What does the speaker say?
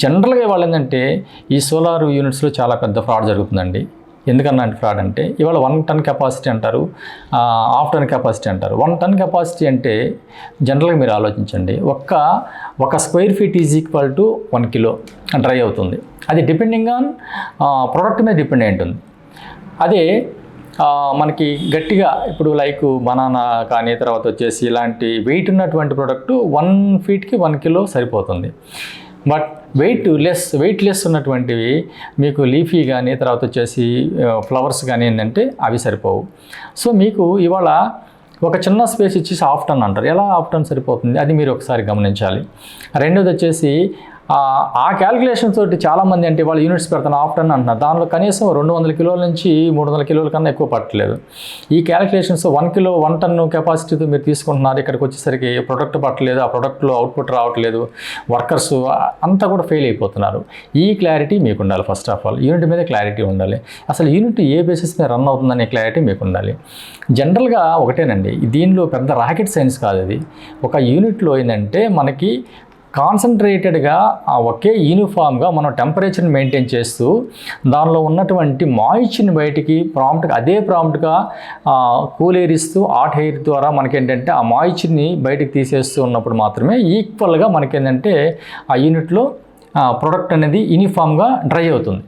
జనరల్గా ఇవాళ ఏంటంటే ఈ సోలార్ యూనిట్స్లో చాలా పెద్ద ఫ్రాడ్ జరుగుతుందండి. ఎందుకన్నా ఫ్రాడ్ అంటే ఇవాళ 1 టన్ కెపాసిటీ అంటారు, హాఫ్ టన్ కెపాసిటీ అంటారు. 1 టన్ కెపాసిటీ అంటే జనరల్గా మీరు ఆలోచించండి, ఒక square feet is equal to 1 kilo dry అవుతుంది. అది డిపెండింగ్ ఆన్ ప్రోడక్ట్ మీద డిపెండ్ అయి ఉంటుంది. అదే మనకి గట్టిగా ఇప్పుడు లైక్ బనానా కానీ తర్వాత వచ్చేసి ఇలాంటి వెయిట్ ఉన్నటువంటి ప్రోడక్ట్ 1 ఫీట్కి 1 కిలో సరిపోతుంది. బట్ వెయిట్ లెస్ ఉన్నటువంటివి మీకు లీఫీ కానీ తర్వాత వచ్చేసి ఫ్లవర్స్ కానీ ఏంటంటే అవి సరిపోవు. సో మీకు ఇవాళ ఒక చిన్న స్పేస్ ఇచ్చేసి హాఫ్ టన్ అంటారు. ఎలా హాఫ్ టన్ సరిపోతుంది? అది మీరు ఒకసారి గమనించాలి. రెండోది వచ్చేసి ఆ క్యాలిక్యులేషన్ తోటి చాలామంది అంటే వాళ్ళు యూనిట్స్ పెడతాను హాఫ్ టన్ అంటున్నారు. దానిలో కనీసం 200 కిలోల నుంచి 300 కిలోల కన్నా ఎక్కువ పట్టలేదు. ఈ క్యాలిక్యులేషన్స్ 1 టన్ కెపాసిటీతో మీరు తీసుకుంటున్నారు. ఇక్కడికి వచ్చేసరికి ప్రొడక్ట్ పట్టలేదు, ఆ ప్రొడక్ట్లో అవుట్పుట్ రావట్లేదు, వర్కర్స్ అంతా కూడా ఫెయిల్ అయిపోతున్నారు. ఈ క్లారిటీ మీకు ఉండాలి. ఫస్ట్ ఆఫ్ ఆల్ యూనిట్ మీద క్లారిటీ ఉండాలి. అసలు యూనిట్ ఏ బేసిస్ మీద రన్ అవుతుందనే క్లారిటీ మీకు ఉండాలి. జనరల్గా ఒకటేనండి, దీనిలో పెద్ద రాకెట్ సైన్స్ కాదు. ఇది ఒక యూనిట్లో ఏంటంటే మనకి కాన్సన్ట్రేటెడ్గా ఒకే యూనిఫామ్గా మనం టెంపరేచర్ని మెయింటైన్ చేస్తూ దానిలో ఉన్నటువంటి మాయిశ్చర్ని బయటికి అదే ప్రాంప్ట్గా కూల్ ఎయిర్ ఇస్తూ హాట్ ఎయిర్ ద్వారా మనకేంటంటే ఆ మాయిశ్చర్ని బయటికి తీసేస్తూ ఉన్నప్పుడు మాత్రమే ఈక్వల్గా మనకేంటంటే ఆ యూనిట్లో ప్రొడక్ట్ అనేది యూనిఫామ్గా డ్రై అవుతుంది.